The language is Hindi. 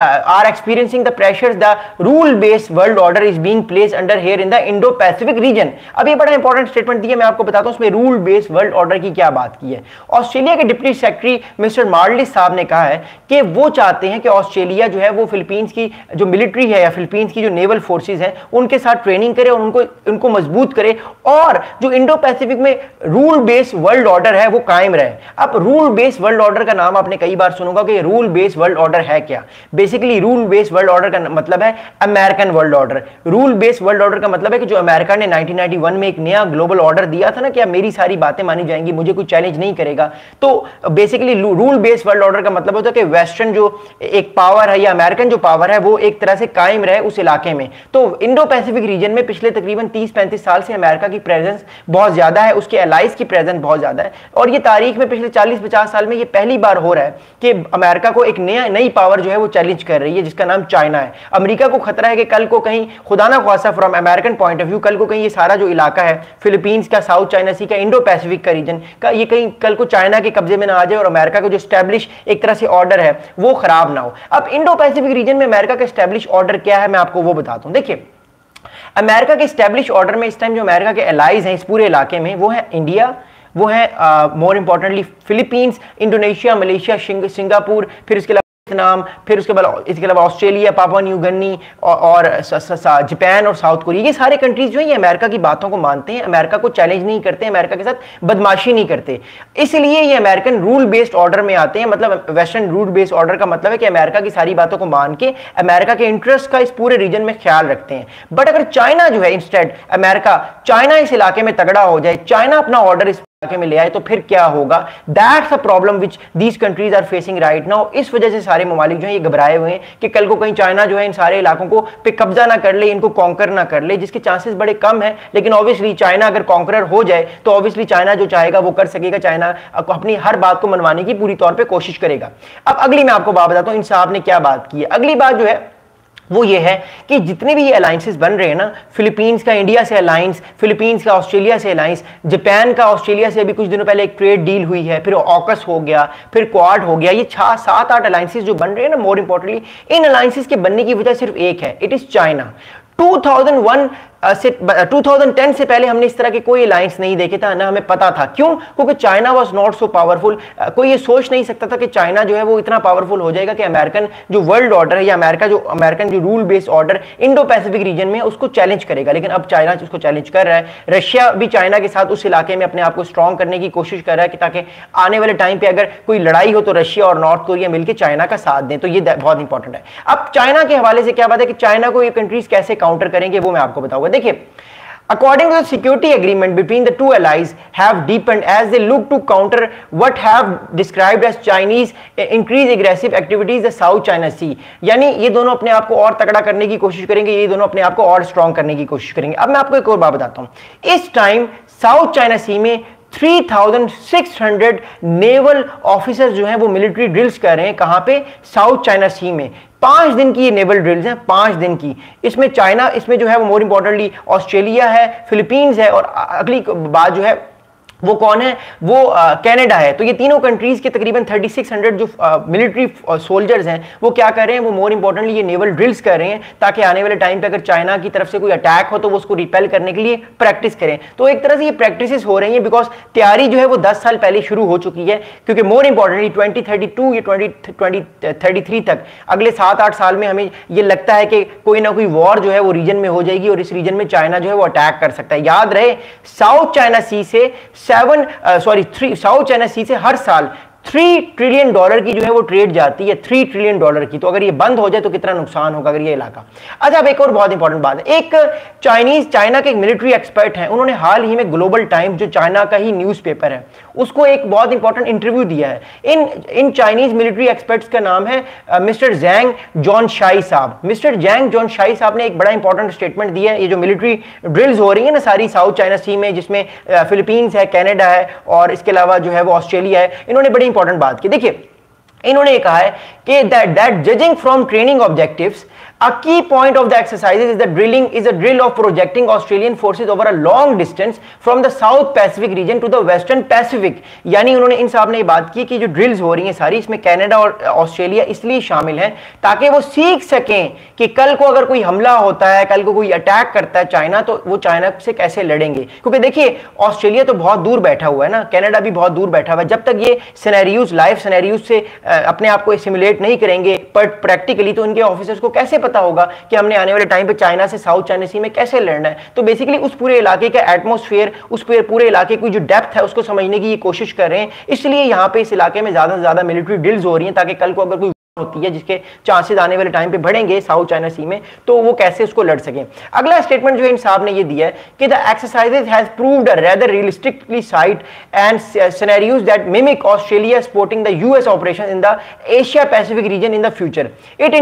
are experiencing the pressures the rule based world order is being placed under here in the Indo Pacific region। अब ये बड़ा इंपॉर्टेंट स्टेटमेंट दिया, मैं आपको बताता हूं उसमें रूल बेस्ड वर्ल्ड ऑर्डर की क्या बात की है। ऑस्ट्रेलिया के डिप्टी सेक्रेटरी मिस्टर मार्लिस साहब ने कहा है कि वो चाहते हैं कि ऑस्ट्रेलिया जो है वो फिलीपींस की जो मिलिट्री है या फिलीपींस की जो नेवल फोर्सेज हैं उनके साथ ट्रेनिंग करे और उनको मजबूत करे और जो इंडो पैसिफिक में रूल बेस्ड वर्ल्ड ऑर्डर है वो कायम रहे। अब रूल बेस्ड वर्ल्ड ऑर्डर का नाम आपने कई बार सुना होगा कि रूल बेस्ड वर्ल्ड ऑर्डर है क्या। Basically rule based world order का मतलब है American world order. Rule based world order का मतलब है कि जो अमेरिका ने 1991 में एक नया ग्लोबल ऑर्डर दिया था ना कि मेरी सारी बातें मानी जाएंगी, मुझे कोई चैलेंज नहीं करेगा, तो basically rule based world order का मतलब होता है कि वेस्टर्न जो एक पावर है या अमेरिकन जो पावर है वो एक तरह से कायम रहे उस इलाके में। तो इंडो पैसिफिक रीजन में पिछले तकरीबन 30-35 साल से अमेरिका की प्रेजेंस बहुत ज्यादा है, उसके एलाइज की प्रेजेंस बहुत ज्यादा है और ये तारीख में पिछले 40-50 साल में ये पहली बार हो रहा है कि अमेरिका को एक नई पावर जो है वो चैलेंज कर रही है जिसका नाम चाइना है। अमेरिका को खतरा है कि कल को कहीं खुदा ना खासा from American point of view कल को कहीं ये सारा जो इलाका है फिलीपींस का, साउथ चाइना सी का, इंडो पैसिफिक का रीजन का, ये कहीं कल को चाइना के कब्जे में ना आ जाए और अमेरिका को जो स्टैब्लिश एक तरह से ऑर्डर है वो खराब ना हो। अब इंडो पैसिफिक रीजन में अमेरिका का स्टैब्लिश ऑर्डर क्या है मैं आपको वो बताता हूं। देखिए अमेरिका के स्टैब्लिश ऑर्डर में इस टाइम जो अमेरिका के एलाइज हैं इस पूरे इलाके में वो है इंडिया, वो है more importantly Philippines, Indonesia, Malaysia, Singapore, फिर इसके नाम, फिर उसके बाद इसके अलावा ऑस्ट्रेलिया, पापुआ न्यू गिनी और जापान और साउथ कोरिया। ये सारे कंट्रीज जो है ये अमेरिका की बातों को मानते हैं, अमेरिका को चैलेंज नहीं करते, अमेरिका के साथ बदमाशी नहीं करते, इसलिए ये अमेरिकन रूल बेस्ड ऑर्डर में आते हैं। मतलब वेस्टर्न रूल बेस्ड ऑर्डर का मतलब है कि अमेरिका की सारी बातों को मान के अमेरिका के इंटरेस्ट का इस पूरे रीजन में ख्याल रखते हैं। बट अगर चाइना जो है इंस्टेड चाइना इस इलाके में तगड़ा हो जाए, चाइना अपना ऑर्डर इस इलाके में ले आए तो फिर क्या होगा। That's a problem which these countries are facing right now. इस वजह से सारे ममालिक जो है ये घबराए हुए हैं कि कल को कहीं चाइना जो है इन सारे इलाकों को पे कब्जा ना कर ले, इनको कॉन्कर ना कर ले, जिसके चांसेस बड़े कम है। लेकिन ऑब्वियसली चाइना अगर कॉन्करर हो जाए तो ऑब्वियसली चाइना जो चाहेगा वो कर सकेगा, चाइना अपनी हर बात को मनवाने की पूरी तौर पर कोशिश करेगा। अब अगली मैं आपको बात बताता हूं इन साहब ने क्या बात की है। अगली बात जो है वो ये है कि जितने भी ये अलायंसेस बन रहे हैं ना, फिलीपींस का इंडिया से अलायंस, फिलीपींस का ऑस्ट्रेलिया से अलायंस, जापान का ऑस्ट्रेलिया से अभी कुछ दिनों पहले एक ट्रेड डील हुई है, फिर ऑकस हो गया, फिर क्वाड हो गया, ये 6-7-8 अलायंसेस जो बन रहे हैं ना, मोर इंपॉर्टेंटली इन अलायंसेस के बनने की वजह सिर्फ एक है, इट इज चाइना। 2010 से पहले हमने इस तरह के कोई अलायंस नहीं देखे था, ना हमें पता था। क्यों? क्योंकि China was not so powerful. कोई ये सोच नहीं सकता था कि चाइना जो है वो इतना पावरफुल हो जाएगा कि अमेरिकन जो वर्ल्ड ऑर्डर है या अमेरिकन जो rule based order Indo Pacific region में उसको चैलेंज करेगा। लेकिन अब चाइना उसको चैलेंज कर रहा है। रशिया भी चाइना के साथ उस इलाके में अपने आप को स्ट्रॉन्ग करने की कोशिश कर रहा है कि ताकि आने वाले टाइम पे अगर कोई लड़ाई हो तो रशिया और नॉर्थ कोरिया मिलकर चाइना का साथ दें। तो ये बहुत इंपॉर्टेंट है। अब चाइना के हवाले से क्या बात है कि चाइना को ये कंट्रीज कैसे काउंटर करेंगे वो मैं आपको बताऊंगा। देखिए according to the security agreement between the two allies have deepened as they look to counter what have described as Chinese increased aggressive activities the South China Sea। यानी ये दोनों अपने आप को और तगड़ा करने की कोशिश करेंगे, ये दोनों अपने आप को और स्ट्रॉन्ग करने की कोशिश करेंगे। अब मैं आपको एक और बात बताता हूं। इस टाइम साउथ चाइना सी में 3600 नेवल ऑफिसर्स जो हैं वो मिलिट्री ड्रिल्स कर रहे हैं। कहां पे? साउथ चाइना सी में। 5 दिन की ये नेवल ड्रिल्स हैं, 5 दिन की। इसमें चाइना, इसमें जो है वो मोर इंपॉर्टेंटली ऑस्ट्रेलिया है, फिलीपींस है और अगली बात जो है वो कौन है? वो कनाडा है। तो ये तीनों कंट्रीज के तकरीबन 3600 जो मिलिट्री सोल्जर्स हैं वो क्या कर रहे हैं? वो मोर इंपॉर्टेंटली ये नेवल ड्रिल्स कर रहे हैं ताकि आने वाले टाइम पे अगर चाइना की तरफ से कोई अटैक हो तो वो उसको रिपेल करने के लिए प्रैक्टिस करें। तो एक तरह से ये प्रैक्टिसेस हो रही हैं बिकॉज तैयारी जो है वो 10 साल पहले शुरू हो चुकी है। क्योंकि मोर इंपॉर्टेंटली 2032 या 2033 तक अगले 7-8 साल में हमें ये लगता है कि कोई ना कोई वॉर जो है वो रीजन में हो जाएगी और इस रीजन में चाइना जो है वो अटैक कर सकता है। याद रहे साउथ चाइना सी से साउथ चाइना सी से हर साल $3 ट्रिलियन की जो है वो ट्रेड जाती है, $3 ट्रिलियन की। तो अगर ये बंद हो जाए तो कितना नुकसान होगा अगर ये इलाका। अच्छा, अब एक और बहुत इंपॉर्टेंट बात है। एक चाइना के एक मिलिट्री एक्सपर्ट हैं, उन्होंने हाल ही में ग्लोबल टाइम्स जो चाइना का ही न्यूज़पेपर है उसको एक बहुत इंपॉर्टेंट इंटरव्यू दिया है। इन चाइनीज मिलिट्री एक्सपर्ट्स का नाम है मिस्टर जैंग जॉनशाई साहब। मिस्टर जैंग जॉनशाई साहब ने एक बड़ा इंपॉर्टेंट स्टेटमेंट दिया है। ये जो मिलिट्री ड्रिल्स हो रही है ना सारी साउथ चाइना सी में, जिसमें फिलीपींस है, कनाडा है और इसके अलावा जो है वो ऑस्ट्रेलिया है, इन्होंने बड़ी इंपॉर्टेंट बात की। देखिए इन्होंने कहा है कि that judging from training objectives a key point of the exercises is the drilling is a drill of projecting Australian forces over a long distance from the South Pacific region to the Western Pacific। यानी उन्होंने इन साहब ने ये बात की कि जो ड्रिल्स हो रही हैं सारी, इसमें कनाडा और ऑस्ट्रेलिया इसलिए शामिल हैं ताकि वो सीख सकें कि कल को अगर कोई हमला होता है, कल को कोई अटैक करता है चाइना, तो वो चाइना से कैसे लड़ेंगे। क्योंकि देखिए ऑस्ट्रेलिया तो बहुत दूर बैठा हुआ है ना, कनाडा भी बहुत दूर बैठा हुआ है। जब तक ये सिनेरियोज, लाइव सिनेरियोज से अपने आप को सिमुलेट नहीं करेंगे प्रैक्टिकली, तो उनके ऑफिसर्स को कैसे पता होगा कि हमने आने वाले टाइम पे चाइना से साउथ चाइना सी में कैसे लड़ना है। तो बेसिकली उस पूरे इलाके का एटमॉस्फेयर, उस पूरे इलाके की जो डेप्थ है उसको समझने की ये कोशिश कर रहे हैं। इसलिए यहां पे इस इलाके में ज्यादा से ज्यादा मिलिट्री ड्रिल्स हो रही हैं ताकि कल को अगर कोई होती है जिसके चांसेस आने वाले टाइम पे बढ़ेंगे साउथ चाइना सी में, तो वो कैसे उसको लड़ सकें। अगला स्टेटमेंट जो इन साहब ने ये दिया है कि the exercises has proved a rather realistically site and scenarios that mimic Australia supporting the US operation in the Asia Pacific region in the future. It